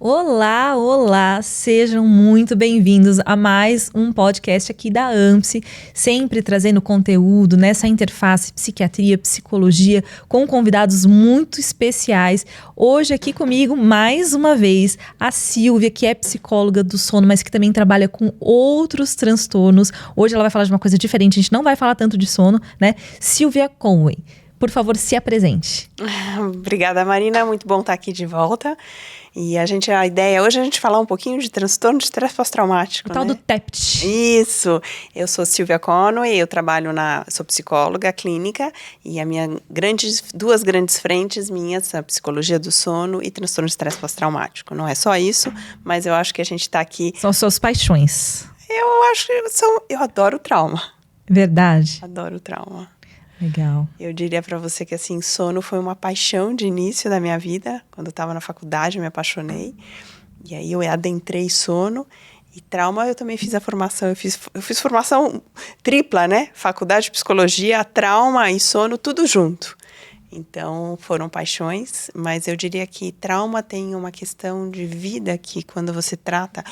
Olá, olá! Sejam muito bem-vindos a mais um podcast aqui da AMPSE, sempre trazendo conteúdo nessa interface psiquiatria, psicologia, com convidados muito especiais. Hoje aqui comigo, mais uma vez, a Silvia, que é psicóloga do sono, mas que também trabalha com outros transtornos. Hoje ela vai falar de uma coisa diferente, a gente não vai falar tanto de sono, né? Silvia Conway, por favor, se apresente. Obrigada, Marina. Muito bom estar aqui de volta. E a ideia hoje é a gente falar um pouquinho de transtorno de estresse pós-traumático. O tal do TEPT. Isso. Eu sou Silvia Conway, eu trabalho sou psicóloga clínica e duas grandes frentes minhas, a psicologia do sono e transtorno de estresse pós-traumático. Não é só isso, mas eu acho que a gente está aqui... São suas paixões. Eu adoro trauma. Verdade. Adoro trauma. Legal. Eu diria para você que, assim, sono foi uma paixão de início da minha vida. Quando eu estava na faculdade, eu me apaixonei. E aí eu adentrei sono. E trauma, eu também fiz a formação. Eu fiz formação tripla, né? Faculdade de psicologia, trauma e sono, tudo junto. Então, foram paixões. Mas eu diria que trauma tem uma questão de vida que, quando você trata...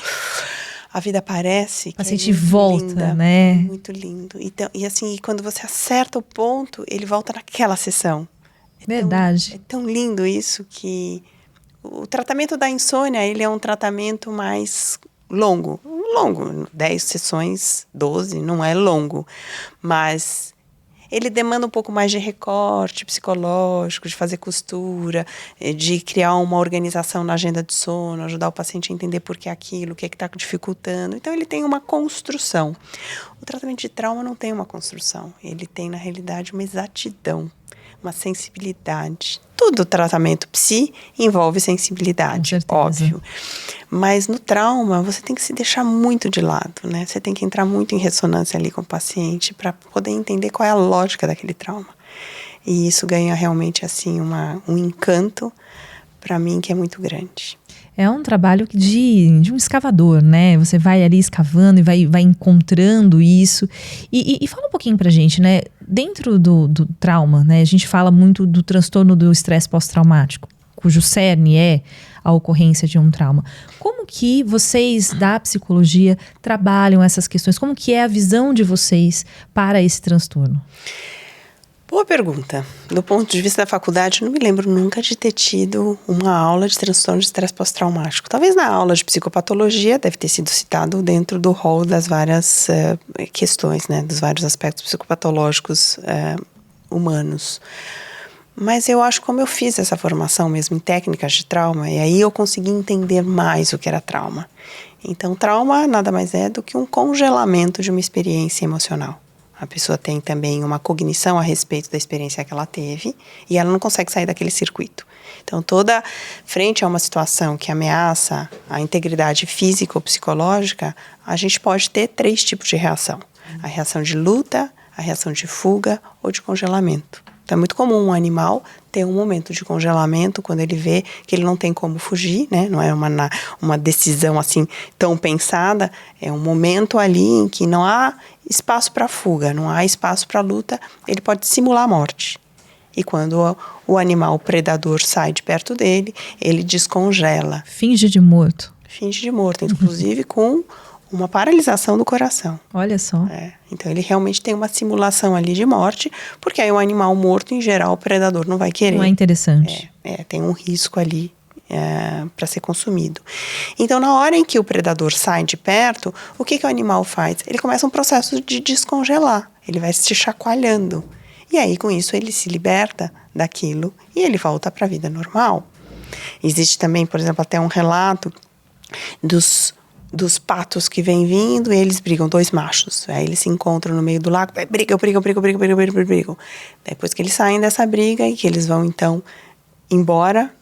A vida parece que o paciente é volta, linda, né? Muito lindo. Então, e assim, quando você acerta o ponto, ele volta naquela sessão. Verdade. É tão lindo isso que... O tratamento da insônia, ele é um tratamento mais longo. 10 sessões, 12, não é longo. Mas... ele demanda um pouco mais de recorte psicológico, de fazer costura, de criar uma organização na agenda de sono, ajudar o paciente a entender por que aquilo, o que está dificultando. Então, ele tem uma construção. O tratamento de trauma não tem uma construção. Ele tem, na realidade, uma exatidão, uma sensibilidade. Todo tratamento psi envolve sensibilidade, óbvio. Mas no trauma, você tem que se deixar muito de lado, né? Você tem que entrar muito em ressonância ali com o paciente para poder entender qual é a lógica daquele trauma. E isso ganha realmente, assim, um encanto para mim que é muito grande. É um trabalho de um escavador, né? Você vai ali escavando e vai encontrando isso. E fala um pouquinho pra gente, né? Dentro do trauma, né? A gente fala muito do transtorno do estresse pós-traumático, cujo cerne é a ocorrência de um trauma. Como que vocês da psicologia trabalham essas questões? Como que é a visão de vocês para esse transtorno? Boa pergunta. Do ponto de vista da faculdade, eu não me lembro nunca de ter tido uma aula de transtorno de estresse pós-traumático. Talvez na aula de psicopatologia deve ter sido citado dentro do rol das várias questões, né, dos vários aspectos psicopatológicos humanos. Mas eu acho que como eu fiz essa formação mesmo em técnicas de trauma, e aí eu consegui entender mais o que era trauma. Então, trauma nada mais é do que um congelamento de uma experiência emocional. A pessoa tem também uma cognição a respeito da experiência que ela teve e ela não consegue sair daquele circuito. Então, toda frente a uma situação que ameaça a integridade física ou psicológica, a gente pode ter 3 tipos de reação. A reação de luta, a reação de fuga ou de congelamento. Então, é muito comum um animal ter um momento de congelamento quando ele vê que ele não tem como fugir, né? Não é uma decisão assim tão pensada, é um momento ali em que não há espaço para fuga, não há espaço para luta, ele pode simular a morte. E quando o animal predador sai de perto dele, ele descongela. Finge de morto. Finge de morto, inclusive com uma paralisação do coração. Olha só. Então, ele realmente tem uma simulação ali de morte, porque aí o animal morto, em geral, o predador não vai querer. Não é interessante. Tem um risco ali para ser consumido. Então, na hora em que o predador sai de perto, o que o animal faz? Ele começa um processo de descongelar. Ele vai se chacoalhando. E aí, com isso, ele se liberta daquilo e ele volta para a vida normal. Existe também, por exemplo, até um relato dos patos que vêm vindo e eles brigam, 2 machos. Aí eles se encontram no meio do lago, brigam. Depois que eles saem dessa briga e que eles vão, então, embora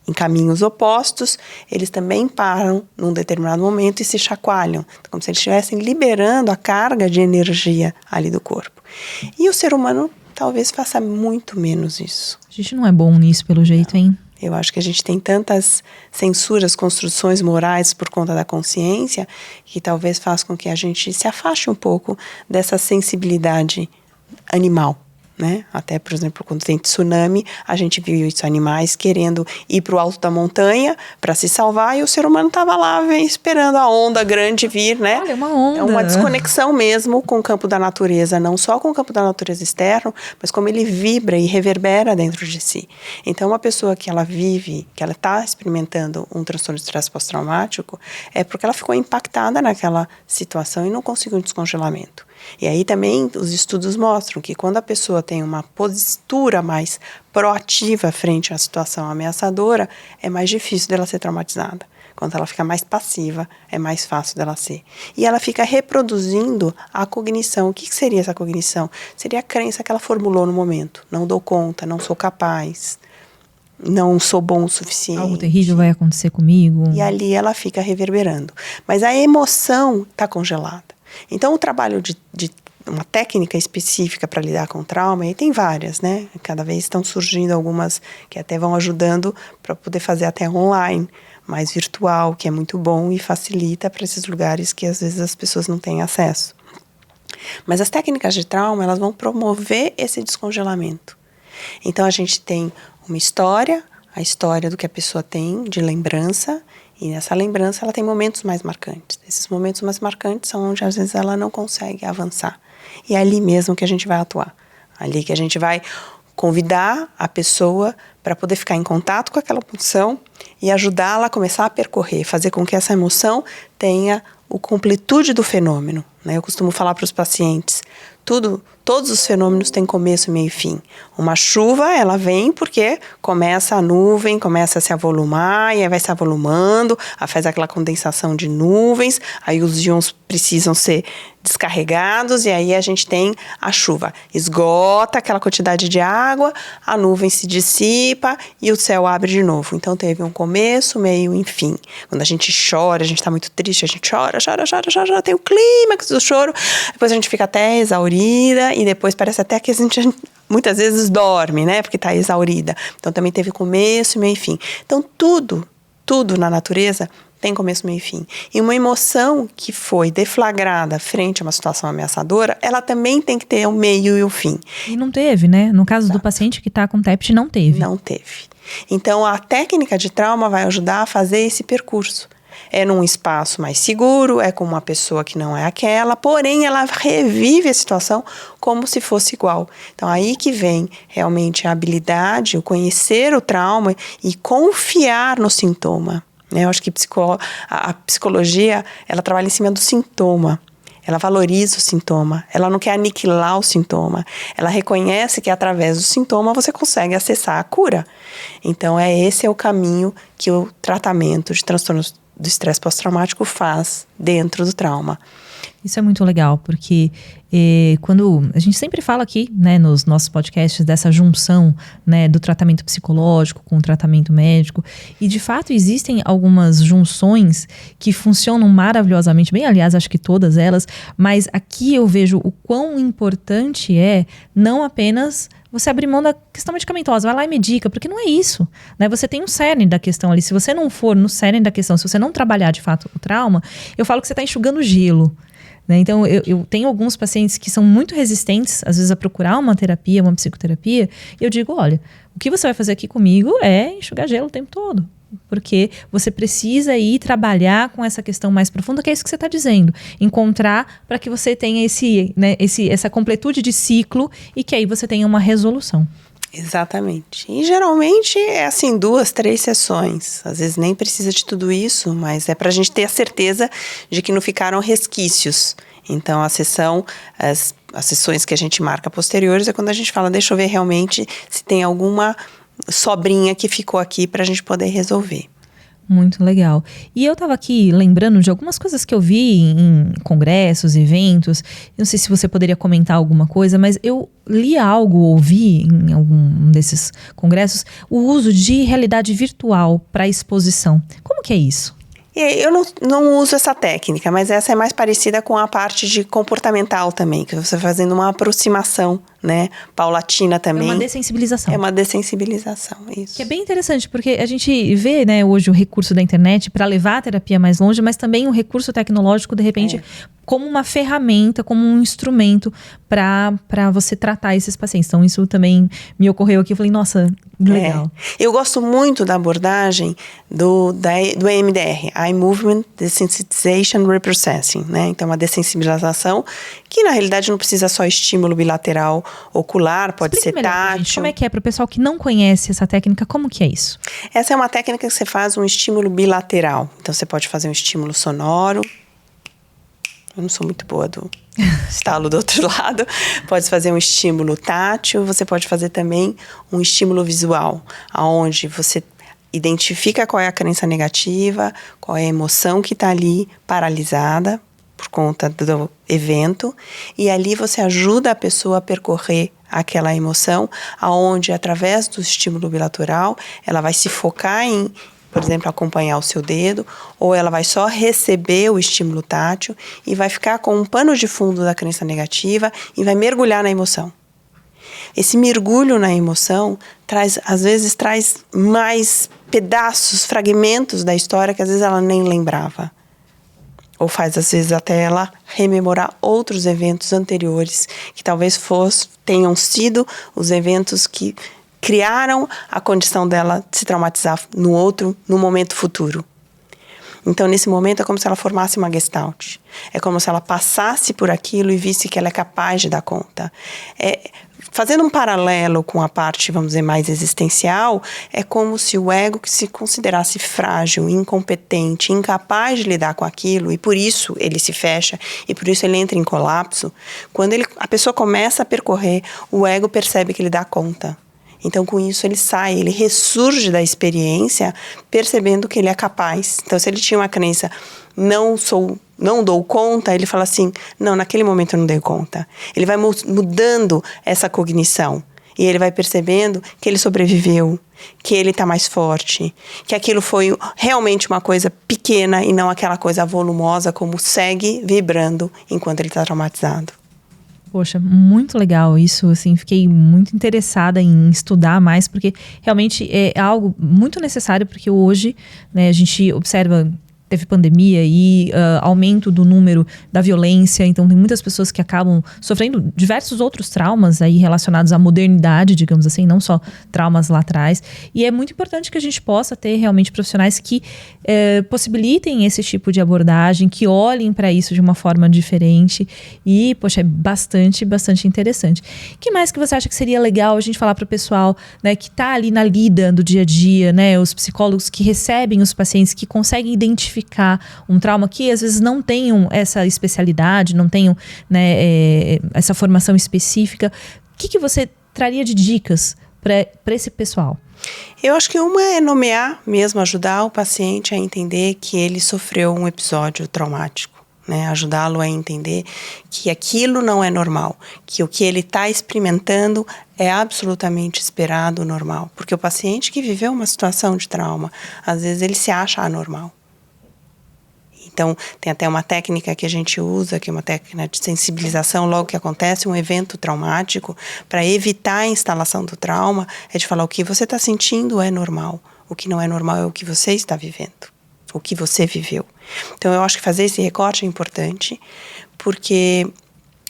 em caminhos opostos, eles também param num determinado momento e se chacoalham. Como se eles estivessem liberando a carga de energia ali do corpo. E o ser humano talvez faça muito menos isso. A gente não é bom nisso pelo jeito, hein? Eu acho que a gente tem tantas censuras, construções morais por conta da consciência, que talvez faça com que a gente se afaste um pouco dessa sensibilidade animal, né? Até, por exemplo, quando tem tsunami, a gente viu isso, animais querendo ir para o alto da montanha para se salvar e o ser humano estava lá esperando a onda grande vir, né? Olha, uma onda. É uma desconexão mesmo com o campo da natureza, não só com o campo da natureza externo, mas como ele vibra e reverbera dentro de si. Então, uma pessoa que ela vive, que ela está experimentando um transtorno de estresse pós-traumático, é porque ela ficou impactada naquela situação e não conseguiu um descongelamento. E aí também os estudos mostram que quando a pessoa tem uma postura mais proativa frente à situação ameaçadora, é mais difícil dela ser traumatizada. Quando ela fica mais passiva, é mais fácil dela ser. E ela fica reproduzindo a cognição. O que seria essa cognição? Seria a crença que ela formulou no momento. Não dou conta, não sou capaz, não sou bom o suficiente. Algo terrível vai acontecer comigo. E ali ela fica reverberando. Mas a emoção está congelada. Então, o trabalho de uma técnica específica para lidar com trauma, e tem várias, né? Cada vez estão surgindo algumas que até vão ajudando para poder fazer até online, mais virtual, que é muito bom e facilita para esses lugares que às vezes as pessoas não têm acesso. Mas as técnicas de trauma, elas vão promover esse descongelamento. Então, a gente tem uma história, a história do que a pessoa tem de lembrança, e nessa lembrança ela tem momentos mais marcantes. Esses momentos mais marcantes são onde às vezes ela não consegue avançar. E é ali mesmo que a gente vai atuar. Ali que a gente vai convidar a pessoa para poder ficar em contato com aquela emoção e ajudá-la a começar a percorrer, fazer com que essa emoção tenha a completude do fenômeno, né? Eu costumo falar para os pacientes, todos os fenômenos têm começo, meio e fim. Uma chuva, ela vem porque começa a nuvem, começa a se avolumar, e aí vai se avolumando, aí faz aquela condensação de nuvens, aí os íons precisam ser descarregados, e aí a gente tem a chuva. Esgota aquela quantidade de água, a nuvem se dissipa e o céu abre de novo. Então teve um começo, meio e fim. Quando a gente chora, a gente está muito triste, a gente chora, tem o clímax do choro, depois a gente fica até exaurida, e depois parece até que a gente muitas vezes dorme, né? Porque está exaurida. Então também teve começo, meio e fim. Então tudo na natureza tem começo, meio e fim. E uma emoção que foi deflagrada frente a uma situação ameaçadora, ela também tem que ter o meio e o fim. E não teve, né? No caso do paciente que está com TEPT, não teve. Não teve. Então, a técnica de trauma vai ajudar a fazer esse percurso. É num espaço mais seguro, é com uma pessoa que não é aquela, porém ela revive a situação como se fosse igual. Então aí que vem realmente a habilidade, o conhecer o trauma e confiar no sintoma. Eu acho que a psicologia, ela trabalha em cima do sintoma. Ela valoriza o sintoma, ela não quer aniquilar o sintoma. Ela reconhece que através do sintoma você consegue acessar a cura. Então esse é o caminho que o tratamento de transtornos do estresse pós-traumático faz dentro do trauma. Isso é muito legal, porque quando a gente sempre fala aqui, né, nos nossos podcasts dessa junção, né, do tratamento psicológico com o tratamento médico, e de fato existem algumas junções que funcionam maravilhosamente bem, aliás, acho que todas elas, mas aqui eu vejo o quão importante é não apenas você abrir mão da questão medicamentosa, vai lá e medica, porque não é isso, né? Você tem um cerne da questão ali, se você não for no cerne da questão, se você não trabalhar de fato o trauma, eu falo que você está enxugando gelo, né? Então eu tenho alguns pacientes que são muito resistentes, às vezes a procurar uma terapia, uma psicoterapia, e eu digo, olha, o que você vai fazer aqui comigo é enxugar gelo o tempo todo. Porque você precisa ir trabalhar com essa questão mais profunda, que é isso que você está dizendo. Encontrar para que você tenha essa completude de ciclo e que aí você tenha uma resolução. Exatamente. E geralmente é assim, 2, 3 sessões. Às vezes nem precisa de tudo isso, mas é para a gente ter a certeza de que não ficaram resquícios. Então as sessões que a gente marca posteriores é quando a gente fala, deixa eu ver realmente se tem alguma sobrinha que ficou aqui para a gente poder resolver. Muito legal. E eu estava aqui lembrando de algumas coisas que eu vi em congressos, eventos. Não sei se você poderia comentar alguma coisa, mas eu li algo, ouvi em algum desses congressos, o uso de realidade virtual para exposição. Como que é isso? Eu não uso essa técnica, mas essa é mais parecida com a parte de comportamental também, que você vai fazendo uma aproximação né? Paulatina também. É uma dessensibilização. É uma dessensibilização, isso. Que é bem interessante, porque a gente vê, né, hoje o recurso da internet para levar a terapia mais longe, mas também o recurso tecnológico, de repente, como uma ferramenta, como um instrumento para você tratar esses pacientes. Então, isso também me ocorreu aqui. Eu falei, nossa, legal. Eu gosto muito da abordagem do EMDR, Eye Movement Desensitization Reprocessing, né? Então, uma dessensibilização que, na realidade, não precisa só estímulo bilateral ocular, pode ser tátil. Gente, como é que é? Para o pessoal que não conhece essa técnica, como que é isso? Essa é uma técnica que você faz um estímulo bilateral. Então, você pode fazer um estímulo sonoro. Eu não sou muito boa do estalo do outro lado. Pode fazer um estímulo tátil, você pode fazer também um estímulo visual, onde você identifica qual é a crença negativa, qual é a emoção que está ali paralisada por conta do evento, e ali você ajuda a pessoa a percorrer aquela emoção, aonde através do estímulo bilateral, ela vai se focar em, por exemplo, acompanhar o seu dedo, ou ela vai só receber o estímulo tátil e vai ficar com um pano de fundo da crença negativa e vai mergulhar na emoção. Esse mergulho na emoção às vezes traz mais pedaços, fragmentos da história que às vezes ela nem lembrava. Ou faz, às vezes, até ela rememorar outros eventos anteriores, que talvez tenham sido os eventos que criaram a condição dela se traumatizar no momento futuro. Então, nesse momento, é como se ela formasse uma gestalt. É como se ela passasse por aquilo e visse que ela é capaz de dar conta. Fazendo um paralelo com a parte, vamos dizer, mais existencial, é como se o ego que se considerasse frágil, incompetente, incapaz de lidar com aquilo, e por isso ele se fecha, e por isso ele entra em colapso. Quando a pessoa começa a percorrer, o ego percebe que ele dá conta. Então, com isso, ele sai, ele ressurge da experiência, percebendo que ele é capaz. Então, se ele tinha uma crença, não dou conta, ele fala assim, não, naquele momento eu não dei conta. Ele vai mudando essa cognição. E ele vai percebendo que ele sobreviveu, que ele está mais forte, que aquilo foi realmente uma coisa pequena e não aquela coisa volumosa como segue vibrando enquanto ele está traumatizado. Poxa, muito legal isso, assim, fiquei muito interessada em estudar mais, porque realmente é algo muito necessário, porque hoje, né, a gente observa, teve pandemia e aumento do número da violência, então tem muitas pessoas que acabam sofrendo diversos outros traumas aí relacionados à modernidade, digamos assim, não só traumas lá atrás, e é muito importante que a gente possa ter realmente profissionais que possibilitem esse tipo de abordagem, que olhem para isso de uma forma diferente e, poxa, é bastante interessante. O que mais que você acha que seria legal a gente falar para o pessoal, né, que está ali na lida do dia a dia, né, os psicólogos que recebem os pacientes, que conseguem identificar um trauma, que às vezes não tenham essa especialidade, não tenham, né, essa formação específica. O que você traria de dicas para esse pessoal? Eu acho que uma é nomear mesmo, ajudar o paciente a entender que ele sofreu um episódio traumático, né? Ajudá-lo a entender que aquilo não é normal, que o que ele está experimentando é absolutamente esperado, normal. Porque o paciente que viveu uma situação de trauma, às vezes ele se acha anormal. Então, tem até uma técnica que a gente usa, que é uma técnica de sensibilização logo que acontece um evento traumático, para evitar a instalação do trauma, é de falar o que você está sentindo é normal, o que não é normal é o que você está vivendo, o que você viveu. Então, eu acho que fazer esse recorte é importante, porque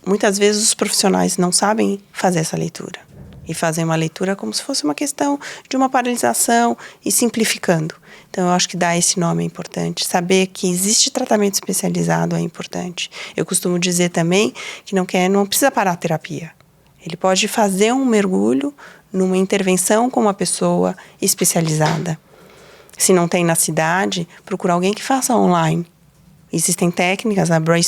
muitas vezes os profissionais não sabem fazer essa leitura. E fazem uma leitura como se fosse uma questão de uma paralisação e simplificando. Então, eu acho que dar esse nome é importante. Saber que existe tratamento especializado é importante. Eu costumo dizer também que não precisa parar a terapia. Ele pode fazer um mergulho numa intervenção com uma pessoa especializada. Se não tem na cidade, procura alguém que faça online. Existem técnicas, a brain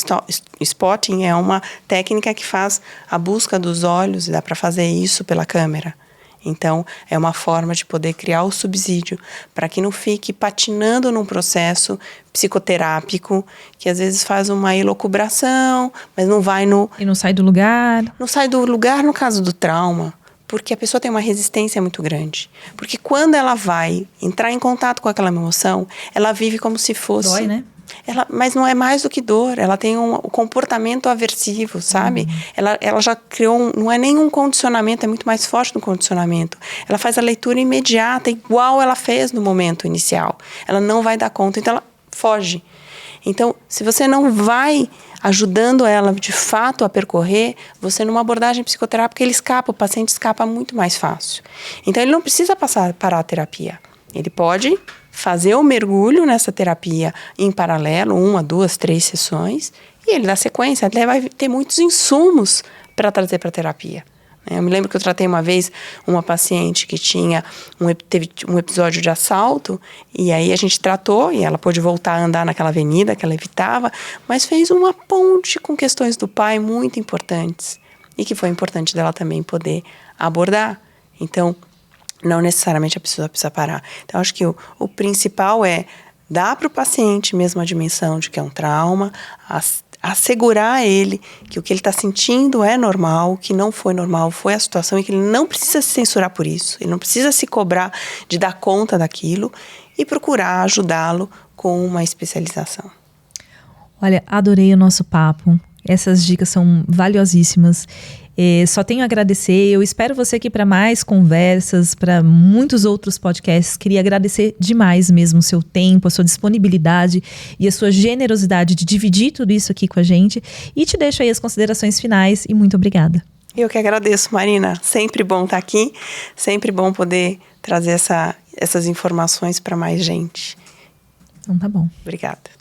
spotting é uma técnica que faz a busca dos olhos, e dá para fazer isso pela câmera. Então, é uma forma de poder criar o subsídio para que não fique patinando num processo psicoterápico, que às vezes faz uma elucubração, mas não vai E não sai do lugar. Não sai do lugar no caso do trauma, porque a pessoa tem uma resistência muito grande. Porque quando ela vai entrar em contato com aquela emoção, ela vive como se fosse... Dói, né? Mas não é mais do que dor, ela tem um comportamento aversivo, sabe? Ela já criou, não é nenhum condicionamento, é muito mais forte no condicionamento. Ela faz a leitura imediata, igual ela fez no momento inicial. Ela não vai dar conta, então ela foge. Então, se você não vai ajudando ela de fato a percorrer, você numa abordagem psicoterápica, o paciente escapa muito mais fácil. Então, ele não precisa parar a terapia. Ele pode fazer o mergulho nessa terapia em paralelo, 1, 2, 3 sessões, e ele dá sequência, até vai ter muitos insumos para trazer para a terapia. Eu me lembro que eu tratei uma vez uma paciente que teve um episódio de assalto, e aí a gente tratou, e ela pôde voltar a andar naquela avenida que ela evitava, mas fez uma ponte com questões do pai muito importantes, e que foi importante dela também poder abordar. Então, não necessariamente a pessoa precisa parar. Então, acho que o principal é dar para o paciente mesmo a dimensão de que é um trauma, assegurar a ele que o que ele está sentindo é normal, que não foi normal, foi a situação e que ele não precisa se censurar por isso, ele não precisa se cobrar de dar conta daquilo e procurar ajudá-lo com uma especialização. Olha, adorei o nosso papo. Essas dicas são valiosíssimas. Só tenho a agradecer. Eu espero você aqui para mais conversas, para muitos outros podcasts. Queria agradecer demais mesmo o seu tempo, a sua disponibilidade e a sua generosidade de dividir tudo isso aqui com a gente. E te deixo aí as considerações finais e muito obrigada. Eu que agradeço, Marina. Sempre bom estar aqui, sempre bom poder trazer essas informações para mais gente. Então tá bom. Obrigada.